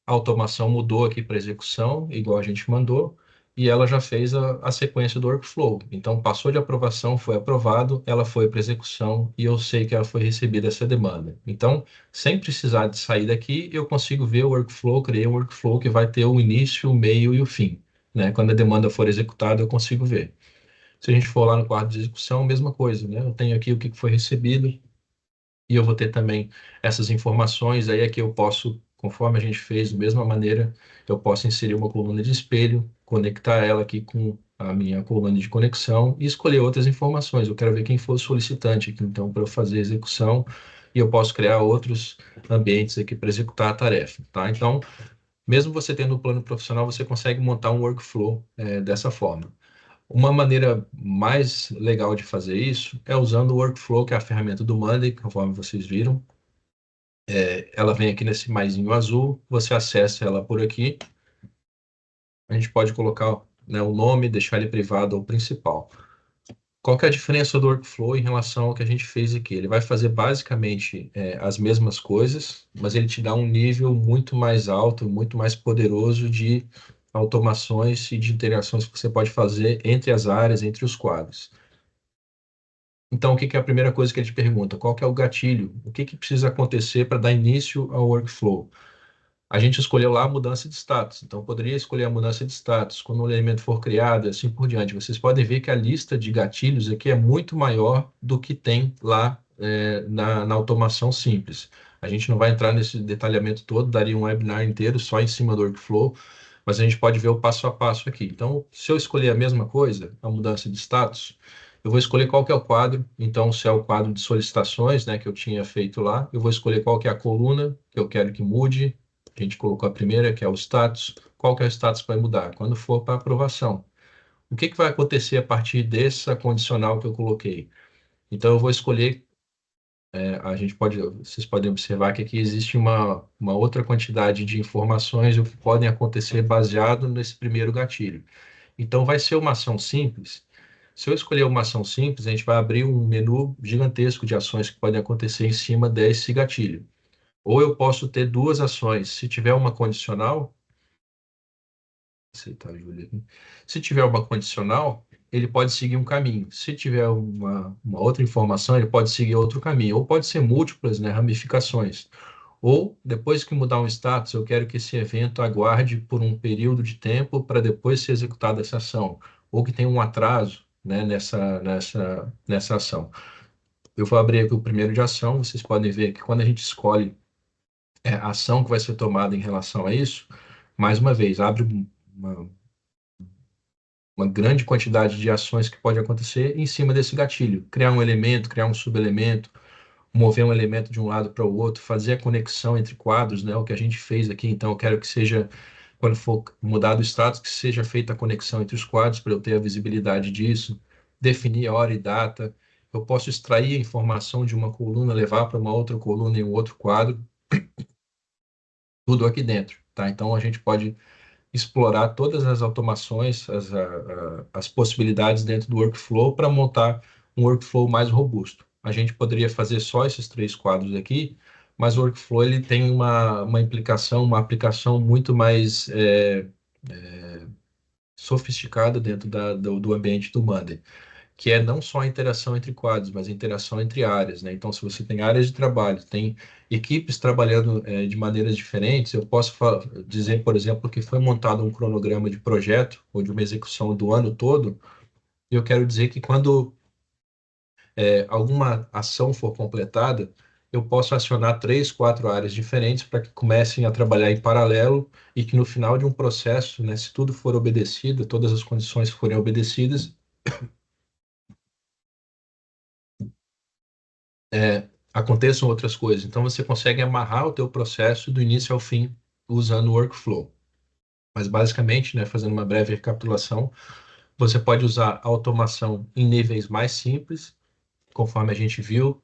a automação mudou aqui para execução, igual a gente mandou, e ela já fez a sequência do workflow. Então, passou de aprovação, foi aprovado, ela foi para execução e eu sei que ela foi recebida essa demanda. Então, sem precisar de sair daqui, eu consigo ver o workflow, criei um workflow que vai ter o início, o meio e o fim, né? Quando a demanda for executada, eu consigo ver. Se a gente for lá no quadro de execução, mesma coisa, né? Eu tenho aqui o que foi recebido, e eu vou ter também essas informações, aí é que eu posso, conforme a gente fez, da mesma maneira, eu posso inserir uma coluna de espelho, conectar ela aqui com a minha coluna de conexão e escolher outras informações. Eu quero ver quem for o solicitante aqui, então, para eu fazer a execução, e eu posso criar outros ambientes aqui para executar a tarefa, tá? Então, mesmo você tendo o plano profissional, você consegue montar um workflow dessa forma. Uma maneira mais legal de fazer isso é usando o Workflow, que é a ferramenta do Monday, conforme vocês viram. Ela vem aqui nesse maisinho azul, você acessa ela por aqui. A gente pode colocar, né, o nome, deixar ele privado ou principal. Qual que é a diferença do Workflow em relação ao que a gente fez aqui? Ele vai fazer basicamente as mesmas coisas, mas ele te dá um nível muito mais alto, muito mais poderoso de automações e de interações que você pode fazer entre as áreas, entre os quadros. Então, o que que é a primeira coisa que ele te pergunta? Qual que é o gatilho? O que que precisa acontecer para dar início ao workflow? A gente escolheu lá a mudança de status, então poderia escolher a mudança de status quando um elemento for criado e assim por diante. Vocês podem ver que a lista de gatilhos aqui é muito maior do que tem lá na automação simples. A gente não vai entrar nesse detalhamento todo, daria um webinar inteiro só em cima do workflow, mas a gente pode ver o passo a passo aqui. Então, se eu escolher a mesma coisa, a mudança de status, eu vou escolher qual que é o quadro. Então, se é o quadro de solicitações, né, que eu tinha feito lá, eu vou escolher qual que é a coluna que eu quero que mude. A gente colocou a primeira, que é o status. Qual que é o status que vai mudar? Quando for para aprovação. O que que vai acontecer a partir dessa condicional que eu coloquei? Então, eu vou escolher, vocês podem observar que aqui existe uma outra quantidade de informações o que podem acontecer baseado nesse primeiro gatilho. Então, vai ser uma ação simples. Se eu escolher uma ação simples, a gente vai abrir um menu gigantesco de ações que podem acontecer em cima desse gatilho. Ou eu posso ter duas ações. Se tiver uma condicional, aceitar, Júlia. Se tiver uma condicional, ele pode seguir um caminho. Se tiver uma outra informação, ele pode seguir outro caminho. Ou pode ser múltiplas, né, ramificações. Ou, depois que mudar um status, eu quero que esse evento aguarde por um período de tempo para depois ser executada essa ação. Ou que tenha um atraso, né, nessa ação. Eu vou abrir aqui o primeiro de ação. Vocês podem ver que quando a gente escolhe a ação que vai ser tomada em relação a isso, mais uma vez, abre uma, uma grande quantidade de ações que pode acontecer em cima desse gatilho. Criar um elemento, criar um subelemento, mover um elemento de um lado para o outro, fazer a conexão entre quadros, né? O que a gente fez aqui. Então, eu quero que seja, quando for mudado o status, que seja feita a conexão entre os quadros para eu ter a visibilidade disso, definir a hora e data. Eu posso extrair a informação de uma coluna, levar para uma outra coluna em um outro quadro, tudo aqui dentro, tá? Então, a gente pode explorar todas as automações, as possibilidades dentro do workflow para montar um workflow mais robusto. A gente poderia fazer só esses três quadros aqui, mas o workflow ele tem uma implicação, uma aplicação muito mais sofisticada dentro do ambiente do Monday, que é não só a interação entre quadros, mas a interação entre áreas, né? Então, se você tem áreas de trabalho, tem equipes trabalhando de maneiras diferentes, eu posso dizer, por exemplo, que foi montado um cronograma de projeto ou de uma execução do ano todo, e eu quero dizer que quando alguma ação for completada, eu posso acionar três, quatro áreas diferentes para que comecem a trabalhar em paralelo e que no final de um processo, né, se tudo for obedecido, todas as condições forem obedecidas, aconteçam outras coisas. Então, você consegue amarrar o teu processo do início ao fim usando o workflow. Mas, basicamente, né, fazendo uma breve recapitulação, você pode usar automação em níveis mais simples, conforme a gente viu,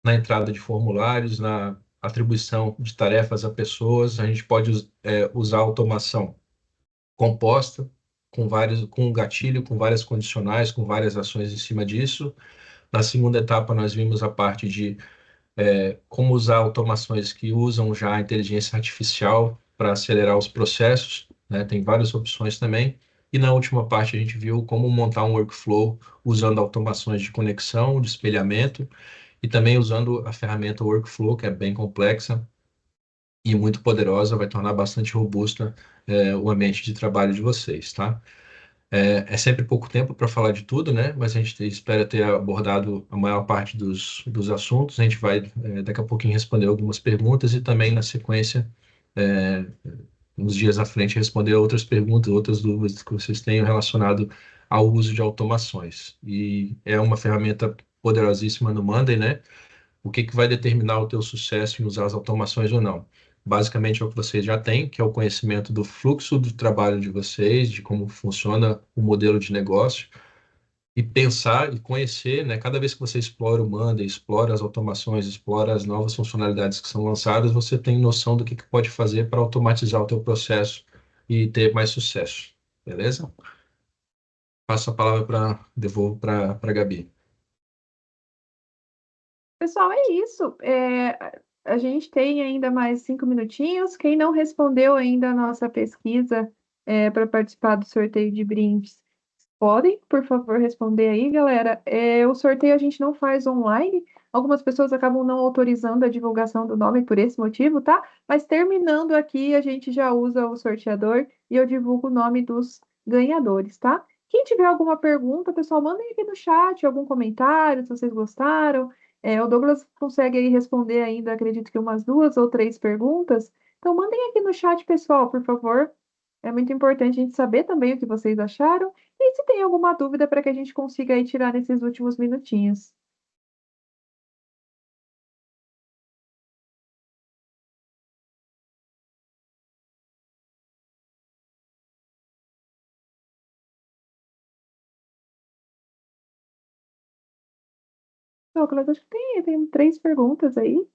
na entrada de formulários, na atribuição de tarefas a pessoas. A gente pode usar automação composta, com um gatilho, com várias condicionais, com várias ações em cima disso. Na segunda etapa, nós vimos a parte de como usar automações que usam já a inteligência artificial para acelerar os processos, né? Tem várias opções também. E na última parte a gente viu como montar um workflow usando automações de conexão, de espelhamento e também usando a ferramenta Workflow, que é bem complexa e muito poderosa, vai tornar bastante robusta o ambiente de trabalho de vocês, tá? É sempre pouco tempo para falar de tudo, né? Mas a gente espera ter abordado a maior parte dos assuntos. A gente vai, daqui a pouquinho, responder algumas perguntas e também, na sequência, é, uns dias à frente, responder outras perguntas, outras dúvidas que vocês tenham relacionado ao uso de automações. E é uma ferramenta poderosíssima no Monday, né? O que vai determinar o teu sucesso em usar as automações ou não? Basicamente é o que vocês já têm, que é o conhecimento do fluxo do trabalho de vocês, de como funciona o modelo de negócio, e pensar e conhecer, né? Cada vez que você explora o Monday, explora as automações, explora as novas funcionalidades que são lançadas, você tem noção do que pode fazer para automatizar o teu processo e ter mais sucesso. Beleza? Passo a palavra devolvo para a Gabi. Pessoal, é isso. A gente tem ainda mais 5 minutinhos. Quem não respondeu ainda a nossa pesquisa para participar do sorteio de brindes, podem, por favor, responder aí, galera. O sorteio a gente não faz online. Algumas pessoas acabam não autorizando a divulgação do nome por esse motivo, tá? Mas terminando aqui, a gente já usa o sorteador e eu divulgo o nome dos ganhadores, tá? Quem tiver alguma pergunta, pessoal, mandem aqui no chat, algum comentário, se vocês gostaram. O Douglas consegue aí responder ainda, acredito que umas 2 ou 3 perguntas. Então, mandem aqui no chat, pessoal, por favor. É muito importante a gente saber também o que vocês acharam. E se tem alguma dúvida para que a gente consiga aí tirar nesses últimos minutinhos. Douglas, acho que tem 3 perguntas aí.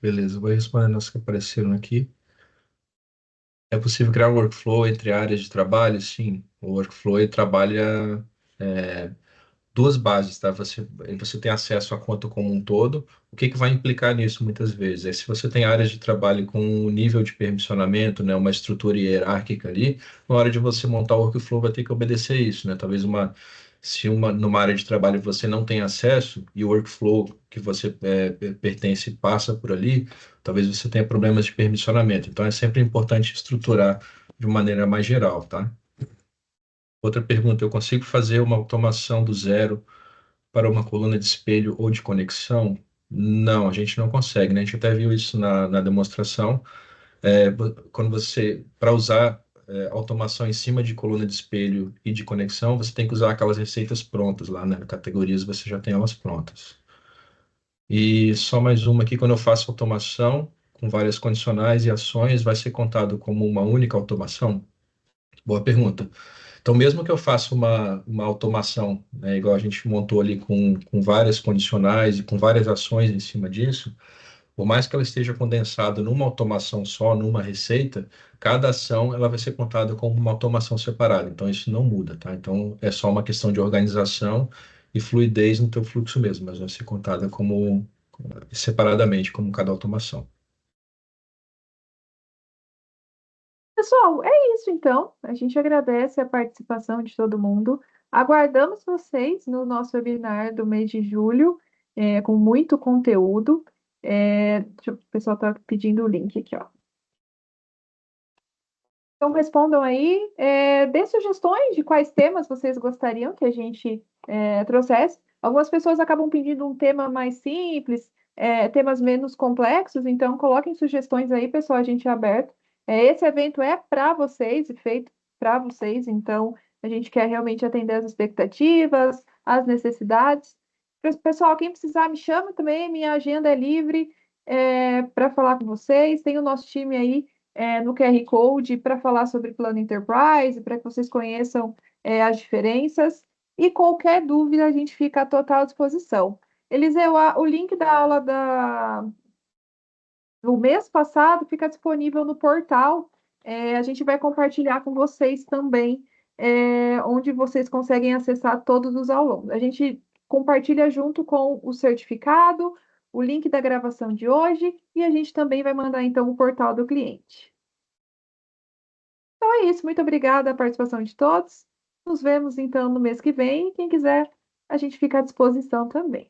Beleza, vou responder as que apareceram aqui. É possível criar um workflow entre áreas de trabalho? Sim, o workflow ele trabalha duas bases, tá? Você tem acesso à conta como um todo. O que vai implicar nisso muitas vezes? É se você tem áreas de trabalho com um nível de permissionamento, né, uma estrutura hierárquica ali, na hora de você montar o workflow vai ter que obedecer isso, né? Talvez se numa área de trabalho você não tem acesso e o workflow que você pertence passa por ali, talvez você tenha problemas de permissionamento. Então é sempre importante estruturar de maneira mais geral, tá? Outra pergunta, eu consigo fazer uma automação do zero para uma coluna de espelho ou de conexão? Não, a gente não consegue, né? A gente até viu isso na demonstração. Quando para usar automação em cima de coluna de espelho e de conexão, você tem que usar aquelas receitas prontas lá, né? Categorias você já tem elas prontas. E só mais uma aqui, quando eu faço automação com várias condicionais e ações, vai ser contado como uma única automação? Boa pergunta. Então, mesmo que eu faça uma automação, né, igual a gente montou ali com várias condicionais e com várias ações em cima disso, por mais que ela esteja condensada numa automação só, numa receita, cada ação ela vai ser contada como uma automação separada. Então, isso não muda, tá? Então, é só uma questão de organização e fluidez no teu fluxo mesmo, mas vai ser contada como separadamente, como cada automação. Pessoal, é isso então. A gente agradece a participação de todo mundo. Aguardamos vocês no nosso webinar do mês de julho, com muito conteúdo. O pessoal está pedindo o link aqui, ó. Então respondam aí, dê sugestões de quais temas vocês gostariam que a gente trouxesse. Algumas pessoas acabam pedindo um tema mais simples, temas menos complexos, então coloquem sugestões aí, pessoal, a gente é aberto. Esse evento é para vocês e feito para vocês, então a gente quer realmente atender as expectativas, as necessidades. Pessoal, quem precisar me chama também, minha agenda é livre para falar com vocês. Tem o nosso time aí no QR Code para falar sobre plano Enterprise, para que vocês conheçam as diferenças. E qualquer dúvida, a gente fica à total disposição. Eliseu, o link da aula do mês passado fica disponível no portal. A gente vai compartilhar com vocês também, onde vocês conseguem acessar todos os alunos. A gente compartilha junto com o certificado, o link da gravação de hoje, e a gente também vai mandar, então, o portal do cliente. Então é isso, muito obrigada a participação de todos. Nos vemos, então, no mês que vem. Quem quiser, a gente fica à disposição também.